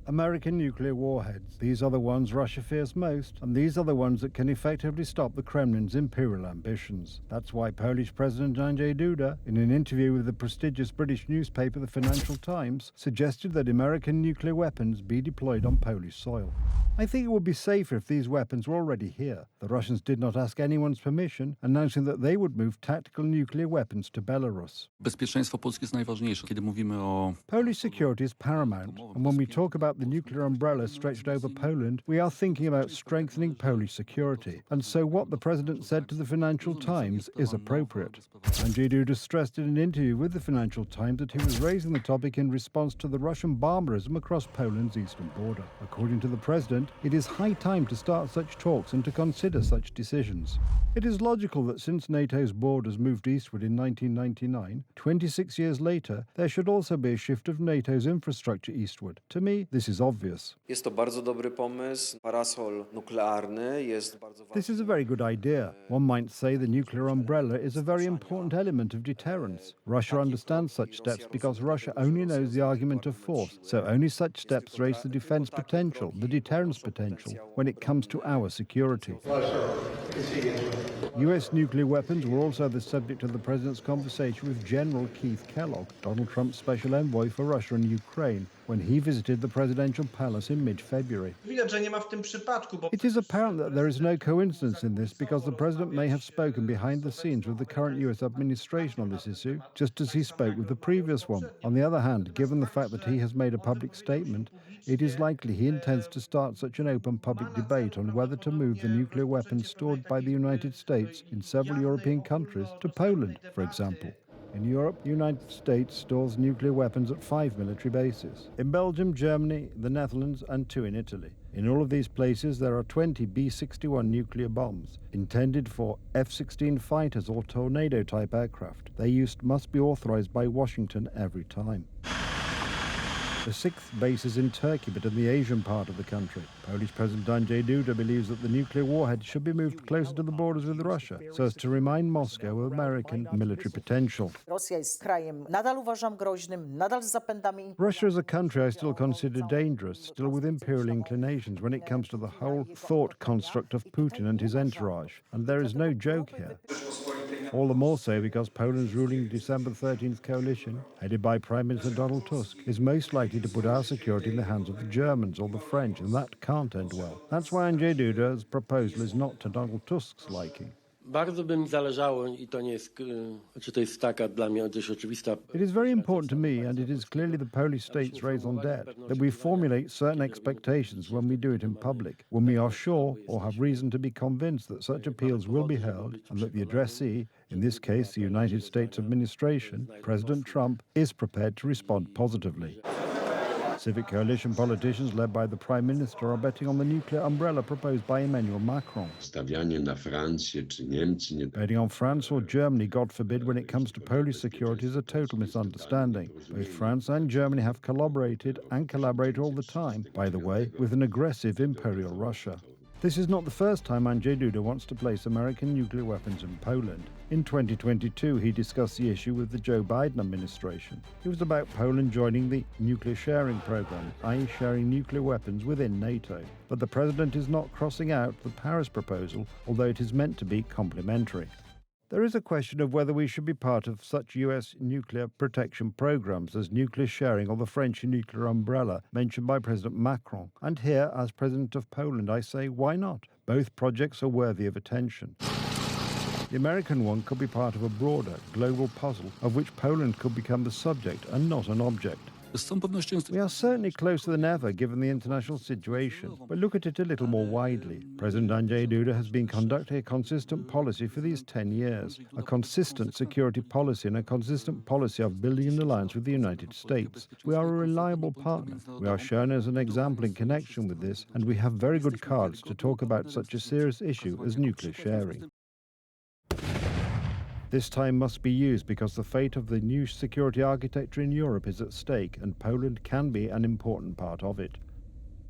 American nuclear warheads. These are the ones Russia fears most, and these are the ones that can effectively stop the Kremlin's imperial ambitions. That's why Polish President Andrzej Duda, in an interview with the prestigious British newspaper The Financial Times, suggested that American nuclear weapons be deployed on Polish soil. I think it would be safer if these weapons were already here. The Russians did not ask anyone's permission, announcing that they would move tactical nuclear weapons to Belarus. Bezpieczeństwo Polski jest najważniejsze, kiedy mówimy o... Polish security is paramount, and when we talk about the nuclear umbrella stretched over Poland, we are thinking about strengthening Polish security. And so what the President said to the Financial Times is appropriate. Andrzej Duda stressed in an interview with the Financial Times that he was raising the topic in response to the Russian barbarism across Poland's eastern border. According to the President, it is high time to start such talks and to consider such decisions. It is logical that since NATO's borders moved eastward in 1999, 26 years later, there should also be a shift of NATO's infrastructure eastward. To me, this is obvious. Jest to bardzo dobry pomysł. Parasol nuklearny jest bardzo ważny. This is a very good idea. One might say the nuclear umbrella is a very important element of deterrence. Russia understands such steps because Russia only knows the argument of force, so only such steps raise the defense potential, the deterrence potential, when it comes to our security. US nuclear weapons were also the subject of the President's conversation with General Keith Kellogg, Donald Trump's special envoy for Russia and Ukraine, when he visited the presidential palace in mid-February. It is apparent that there is no coincidence in this because the President may have spoken behind the scenes with the current US administration on this issue, just as he spoke with the previous one. On the other hand, given the fact that he has made a public statement, it is likely he intends to start such an open public debate on whether to move the nuclear weapons stored by the United States in several European countries to Poland, for example. In Europe, the United States stores nuclear weapons at 5 military bases. In Belgium, Germany, the Netherlands, and 2 in Italy. In all of these places, there are 20 B-61 nuclear bombs, intended for F-16 fighters or Tornado-type aircraft. Their use must be authorized by Washington every time. The 6th base is in Turkey, but in the Asian part of the country. Polish President Andrzej Duda believes that the nuclear warhead should be moved closer to the borders with Russia, so as to remind Moscow of American military potential. Russia as a country I still consider dangerous, still with imperial inclinations when it comes to the whole thought construct of Putin and his entourage. And there is no joke here. All the more so because Poland's ruling December 13th coalition, headed by Prime Minister Donald Tusk, is most likely to put our security in the hands of the Germans or the French, and that can't end well. That's why Andrzej Duda's proposal is not to Donald Tusk's liking. Bardzo by mi zależało I to nie jest, czy to jest taka dla mnie dość oczywista. It is very important to me, and it is clearly the Polish state's raison d'etre, that we formulate certain expectations when we do it in public, when we are sure or have reason to be convinced that such appeals will be held and that the addressee, in this case the United States administration, President Trump, is prepared to respond positively. Civic coalition politicians led by the Prime Minister are betting on the nuclear umbrella proposed by Emmanuel Macron. Betting on France or Germany, God forbid, when it comes to Polish security is a total misunderstanding. Both France and Germany have collaborated and collaborate all the time, by the way, with an aggressive imperial Russia. This is not the first time Andrzej Duda wants to place American nuclear weapons in Poland. In 2022, he discussed the issue with the Joe Biden administration. It was about Poland joining the nuclear sharing program, i.e. sharing nuclear weapons within NATO. But the president is not crossing out the Paris proposal, although it is meant to be complementary. There is a question of whether we should be part of such US nuclear protection programs as nuclear sharing or the French nuclear umbrella mentioned by President Macron. And here, as President of Poland, I say, why not? Both projects are worthy of attention. The American one could be part of a broader, global puzzle of which Poland could become the subject and not an object. We are certainly closer than ever given the international situation, but look at it a little more widely. President Andrzej Duda has been conducting a consistent policy for these 10 years, a consistent security policy and a consistent policy of building an alliance with the United States. We are a reliable partner. We are shown as an example in connection with this, and we have very good cards to talk about such a serious issue as nuclear sharing. This time must be used because the fate of the new security architecture in Europe is at stake, and Poland can be an important part of it.